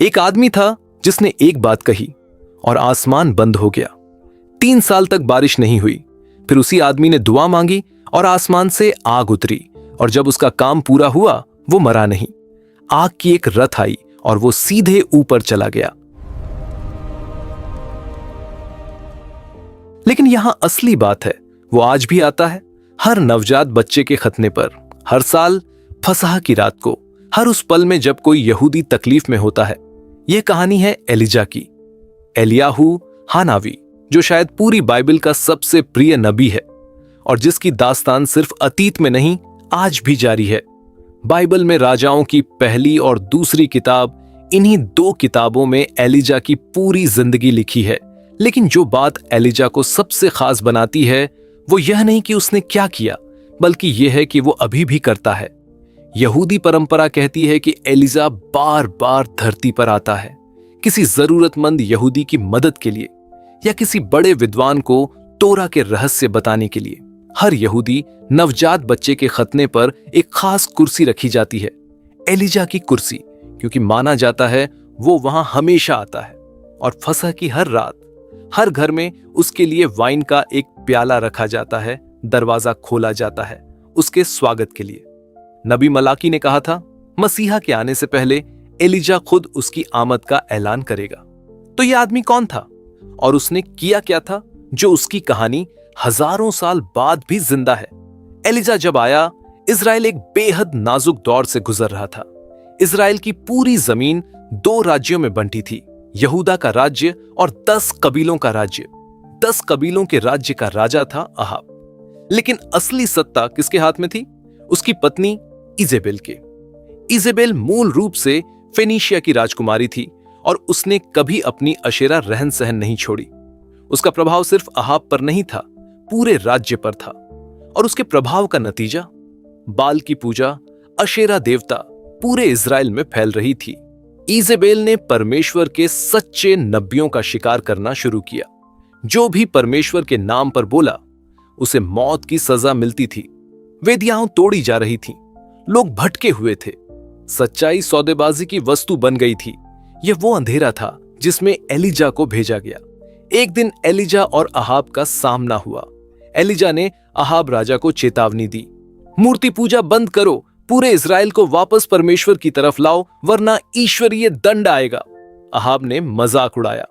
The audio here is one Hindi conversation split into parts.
एक आदमी था जिसने एक बात कही और आसमान बंद हो गया। 3 साल तक बारिश नहीं हुई। फिर उसी आदमी ने दुआ मांगी और आसमान से आग उतरी, और जब उसका काम पूरा हुआ वो मरा नहीं। आग की एक रथ आई और वो सीधे ऊपर चला गया। लेकिन यहां असली बात है, वो आज भी आता है, हर नवजात बच्चे के खतने पर, हर साल फसह की रात को, हर उस पल में जब कोई यहूदी तकलीफ में होता है। यह कहानी है एलिजा की। एलियाहू हानावी, जो शायद पूरी बाइबल का सबसे प्रिय नबी है और जिसकी दास्तान सिर्फ अतीत में नहीं आज भी जारी है। बाइबल में राजाओं की पहली और दूसरी किताब, इन्हीं 2 किताबों में एलिजा की पूरी जिंदगी लिखी है। लेकिन जो बात एलिजा को सबसे खास बनाती है वो यह नहीं कि उसने क्या किया, बल्कि यह है कि वो अभी भी करता है। यहूदी परंपरा कहती है कि एलिजा बार बार धरती पर आता है, किसी जरूरतमंद यहूदी की मदद के लिए या किसी बड़े विद्वान को तोरा के रहस्य बताने के लिए। हर यहूदी नवजात बच्चे के खतने पर एक खास कुर्सी रखी जाती है, एलिजा की कुर्सी, क्योंकि माना जाता है वो वहां हमेशा आता है। और फसह की हर रात हर घर में उसके लिए वाइन का एक प्याला रखा जाता है, दरवाजा खोला जाता है उसके स्वागत के लिए। नबी मलाकी ने कहा था, मसीहा के आने से पहले एलिजा खुद उसकी आमद का ऐलान करेगा। तो यह आदमी कौन था और उसने किया क्या था जो उसकी कहानी हजारों साल बाद भी जिंदा है। एलिजा जब आया, इजराइल एक बेहद नाजुक दौर से गुजर रहा था। इजराइल की पूरी जमीन 2 राज्यों में बंटी थी, यहूदा का राज्य और 10 कबीलों का राज्य। 10 कबीलों के राज्य का राजा था अहाब। लेकिन असली सत्ता किसके हाथ में थी? उसकी पत्नी इजेबेल के। इजेबेल मूल रूप से फेनिशिया की राजकुमारी थी और उसने कभी अपनी अशेरा रहन सहन नहीं छोड़ी। उसका प्रभाव सिर्फ अहाब पर नहीं था, पूरे राज्य पर था। और उसके प्रभाव का नतीजा, बाल की पूजा, अशेरा देवता पूरे इजराइल में फैल रही थी। इजेबेल ने परमेश्वर के सच्चे नबियों का शिकार करना शुरू किया। जो भी परमेश्वर के नाम पर बोला उसे मौत की सजा मिलती थी। वेदियां तोड़ी जा रही थीं, लोग भटके हुए थे, सच्चाई सौदेबाजी की वस्तु बन गई थी। यह वो अंधेरा था जिसमें एलिजा को भेजा गया। एक दिन एलिजा और अहाब का सामना हुआ। एलिजा ने अहाब राजा को चेतावनी दी, मूर्ति पूजा बंद करो, पूरे इजराइल को वापस परमेश्वर की तरफ लाओ, वरना ईश्वरीय दंड आएगा। अहाब ने मजाक उड़ाया।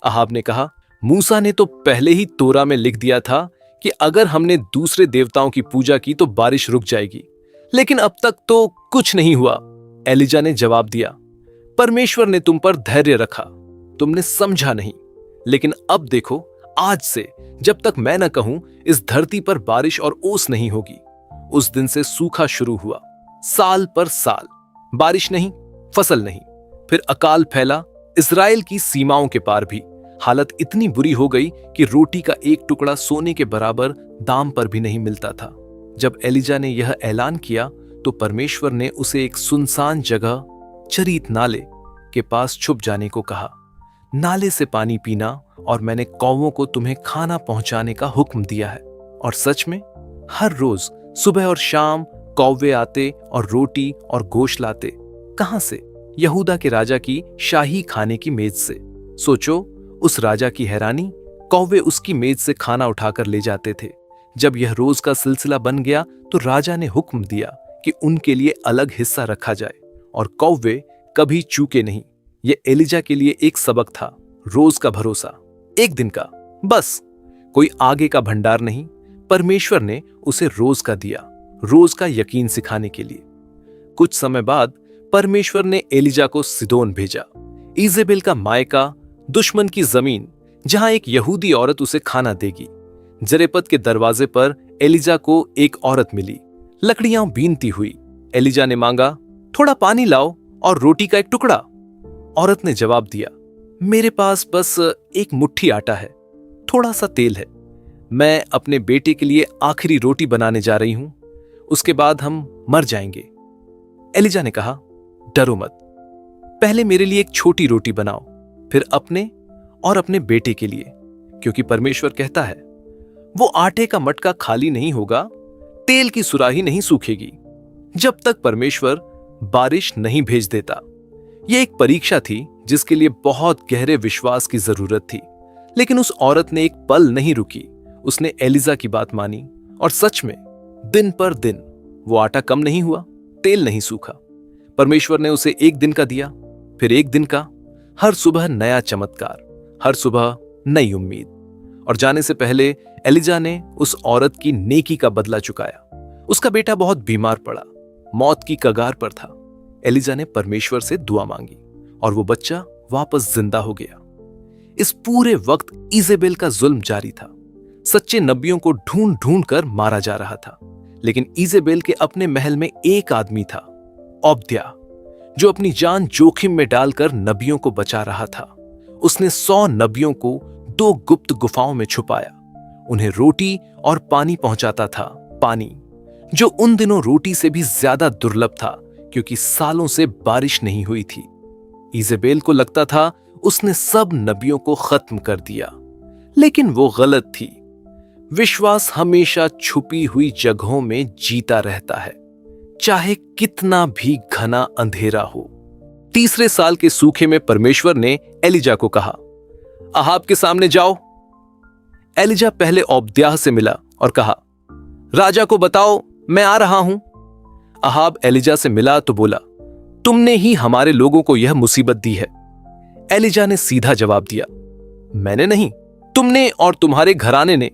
अहाब ने कहा, मूसा ने तो पहले ही तोरा में लिख दिया था कि अगर हमने दूसरे देवताओं की पूजा की तो बारिश रुक जाएगी, लेकिन अब तक तो कुछ नहीं हुआ। एलिजा ने जवाब दिया, परमेश्वर ने तुम पर धैर्य रखा, तुमने समझा नहीं। लेकिन अब देखो, आज से जब तक मैं न कहूं इस धरती पर बारिश और ओस नहीं होगी। उस दिन से सूखा शुरू हुआ, साल पर साल बारिश नहीं, फसल नहीं। फिर अकाल फैला इजराइल की सीमाओं के पार भी। हालत इतनी बुरी हो गई कि रोटी का एक टुकड़ा सोने के बराबर दाम पर भी नहीं मिलता था। जब एलिजा ने यह ऐलान किया तो परमेश्वर ने उसे एक सुनसान जगह, चरीत नाले के पास छुप जाने को कहा। नाले से पानी पीना और मैंने कौवों को तुम्हें खाना पहुंचाने का हुक्म दिया है। और सच में हर रोज सुबह और शाम कौवे आते और रोटी और गोश्त लाते। कहां से? यहूदा के राजा की शाही खाने की मेज से। सोचो उस राजा की हैरानी, कौवे उसकी मेज से खाना उठाकर ले जाते थे। जब यह रोज का सिलसिला बन गया तो राजा ने हुक्म दिया कि उनके लिए अलग हिस्सा रखा जाए और कौवे कभी चूके नहीं। यह एलिजा के लिए एक सबक था, रोज का भरोसा, एक दिन का, बस, कोई आगे का भंडार नहीं। परमेश्वर ने उसे रोज का दिया, रोज का यकीन सिखाने के लिए। कुछ समय बाद परमेश्वर ने एलिजा को सिदोन भेजा, इजेबेल का मायका, दुश्मन की जमीन, जहां एक यहूदी औरत उसे खाना देगी। जरेपत के दरवाजे पर एलिजा को एक औरत मिली, लकड़ियां बीनती हुई। एलिजा ने मांगा, थोड़ा पानी लाओ और रोटी का एक टुकड़ा। औरत ने जवाब दिया, मेरे पास बस एक मुट्ठी आटा है, थोड़ा सा तेल है। मैं अपने बेटे के लिए आखिरी रोटी बनाने जा रही हूं, उसके बाद हम मर जाएंगे। एलिजा ने कहा, डरो मत, पहले मेरे लिए एक छोटी रोटी बनाओ, फिर अपने और अपने बेटे के लिए, क्योंकि परमेश्वर कहता है वो आटे का मटका खाली नहीं होगा, तेल की सुराही नहीं सूखेगी, जब तक परमेश्वर बारिश नहीं भेज देता। यह एक परीक्षा थी जिसके लिए बहुत गहरे विश्वास की जरूरत थी। लेकिन उस औरत ने एक पल नहीं रुकी। उसने एलिजा की बात मानी और सच में दिन पर दिन वो आटा कम नहीं हुआ, तेल नहीं सूखा। परमेश्वर ने उसे एक दिन का दिया, फिर एक दिन का, हर सुबह नया चमत्कार, हर सुबह नई उम्मीद। और जाने से पहले एलिजा ने उस औरत की नेकी का बदला चुकाया। उसका बेटा बहुत बीमार पड़ा, मौत की कगार पर था। एलिजा ने परमेश्वर से दुआ मांगी और वो बच्चा वापस जिंदा हो गया। इस पूरे वक्त इजेबेल का जुल्म जारी था। सच्चे नबियों को ढूंढ ढूंढ कर मारा जा रहा था। लेकिन इजेबेल के अपने महल में एक आदमी था, ओबद्याह, जो अपनी जान जोखिम में डालकर नबियों को बचा रहा था। उसने 100 नबियों को 2 गुप्त गुफाओं में छुपाया। उन्हें रोटी और पानी पहुंचाता था, पानी जो उन दिनों रोटी से भी ज्यादा दुर्लभ था, क्योंकि सालों से बारिश नहीं हुई थी। इजेबेल को लगता था उसने सब नबियों को खत्म कर दिया, लेकिन वो गलत थी। विश्वास हमेशा छुपी हुई जगहों में जीता रहता है, चाहे कितना भी घना अंधेरा हो। तीसरे साल के सूखे में परमेश्वर ने एलिजा को कहा, अहाब के सामने जाओ। एलिजा पहले ओबद्याह से मिला और कहा, राजा को बताओ मैं आ रहा हूं। अहाब एलिजा से मिला तो बोला, तुमने ही हमारे लोगों को यह मुसीबत दी है। एलिजा ने सीधा जवाब दिया, मैंने नहीं, तुमने और तुम्हारे घराने ने,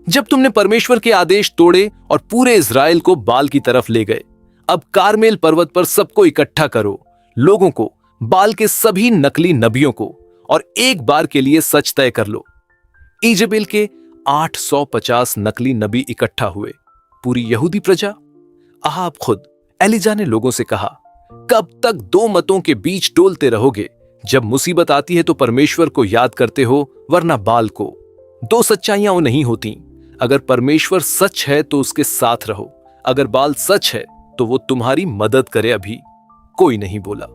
जब तुमने परमेश्वर के आदेश तोड़े और पूरे इज़राइल को बाल की तरफ ले गए। अब कारमेल पर्वत पर सबको इकट्ठा करो, लोगों को, बाल के सभी नकली नबियों को, और एक बार के लिए सच तय कर लो। इजेबेल के 850 नकली नबी इकट्ठा हुए, पूरी यहूदी प्रजा। अहाब खुद। एलिजा ने लोगों से कहा, कब तक 2 मतों के बीच डोलते रहोगे? जब मुसीबत आती है तो परमेश्वर को याद करते हो, वरना बाल को। 2 सच्चाइयां वो नहीं होती। अगर परमेश्वर सच है तो उसके साथ रहो, अगर बाल सच है तो वो तुम्हारी मदद करे। अभी कोई नहीं बोला।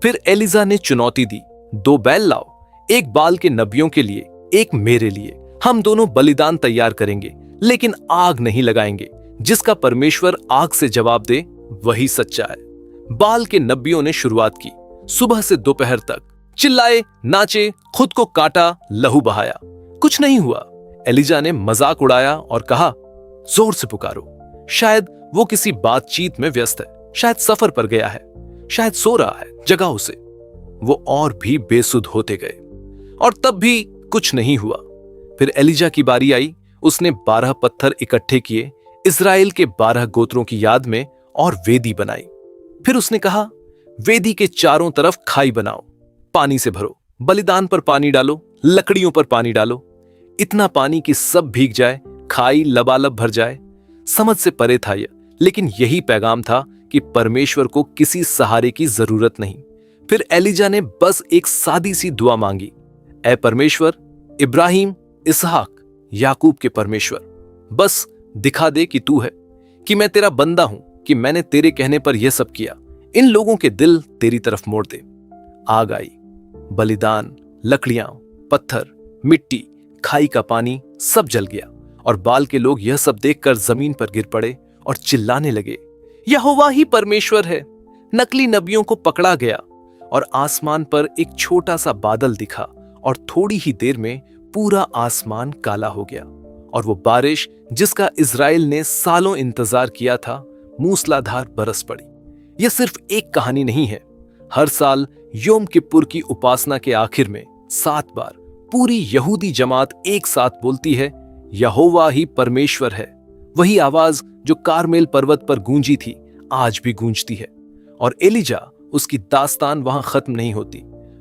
फिर एलिजा ने चुनौती दी, 2 बैल लाओ, एक बाल के नबियों के लिए, एक मेरे लिए। हम दोनों बलिदान तैयार करेंगे, लेकिन आग नहीं लगाएंगे। जिसका परमेश्वर आग से जवाब दे वही सच्चा है। बाल के नबियों ने शुरुआत की। सुबह से दोपहर तक चिल्लाए, नाचे, खुद को काटा, लहू बहाया। कुछ नहीं हुआ। एलिजा ने मजाक उड़ाया और कहा, जोर से पुकारो। शायद वो किसी बातचीत में व्यस्त है, शायद सफर पर गया है, शायद सो रहा है, जगाओ उसे। वो और भी बेसुध होते गए और तब भी कुछ नहीं हुआ। फिर एलिजा की बारी आई। उसने 12 पत्थर इकट्ठे किए, इज़राइल के 12 गोत्रों की याद में, और वेदी बनाई। फिर उसने कहा, वेदी के चारों तरफ खाई बनाओ, पानी से भरो, बलिदान पर पानी डालो, लकड़ियों पर पानी डालो, इतना पानी कि सब भीग जाए, खाई लबालब भर जाए। समझ से परे था यह, लेकिन यही पैगाम था कि परमेश्वर को किसी सहारे की जरूरत नहीं। फिर एलिजा ने बस एक सादी सी दुआ मांगी, ऐ परमेश्वर, इब्राहिम, इसहाक, याकूब के परमेश्वर, बस दिखा दे कि तू है, कि मैं तेरा बंदा हूं, कि मैंने तेरे कहने पर यह सब किया। इन लोगों के दिल तेरी तरफ मोड़ दे। आग आई, बलिदान, लकड़ियां, पत्थर, मिट्टी, खाई का पानी सब जल गया, और बाल के लोग यह सब देखकर जमीन पर गिर पड़े और चिल्लाने लगे, यहोवा ही परमेश्वर है। नकली नबियों को पकड़ा गया और आसमान पर एक छोटा सा बादल दिखा, और थोड़ी ही देर में पूरा आसमान काला हो गया, और वो बारिश जिसका इज़राइल ने सालों इंतजार किया था, मूसलाधार बरस पड़ी। यह सिर्फ एक कहानी नहीं है। हर साल योम किप्पुर की उपासना के आखिर में 7 बार पूरी यहूदी जमात एक साथ बोलती है, यहोवा ही परमेश्वर है। वही आवाज जो कारमेल पर्वत पर गूंजी थी, आज भी गूंजती है। और एलिजा, उसकी दास्तान वहां खत्म नहीं होती।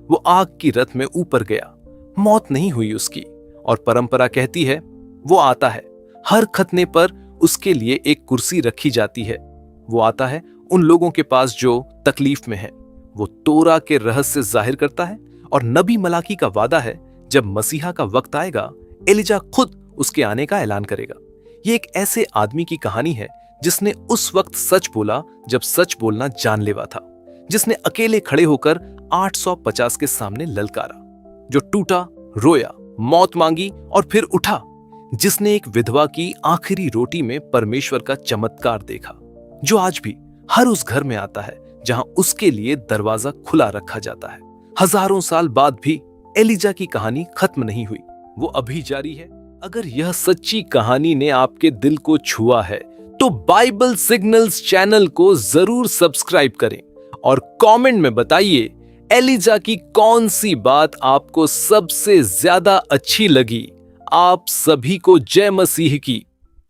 वो आग की रथ में ऊपर गया, मौत नहीं हुई उसकी, और परंपरा कहती है वो आता है। हर खतने पर उसके लिए एक कुर्सी रखी जाती है। वो आता है उन लोगों के पास जो तकलीफ में हैं। वो तोरा के रहस्य जाहिर करता है, और नबी मलाकी का वादा है, जब मसीहा का वक्त आएगा, एलिजा खुद उसके आने का ऐलान करेगा। ये एक ऐसे आदमी की कहानी है जिसने उस वक्त सच बोला जब सच बोलना जानलेवा था, जिसने अकेले खड़े होकर 850 के सामने ललकारा, जो टूटा, रोया, मौत मांगी और फिर उठा, जिसने एक विधवा की आखिरी रोटी में परमेश्वर का चमत्कार देखा, जो आज भी हर उस घर में आता है जहां उसके लिए दरवाजा खुला रखा जाता है। हजारों साल बाद भी एलिजा की कहानी खत्म नहीं हुई, वो अभी जारी है। अगर यह सच्ची कहानी ने आपके दिल को छुआ है तो बाइबल सिग्नल्स चैनल को जरूर सब्सक्राइब करें और कमेंट में बताइए एलिजा की कौन सी बात आपको सबसे ज्यादा अच्छी लगी। आप सभी को जय मसीह की।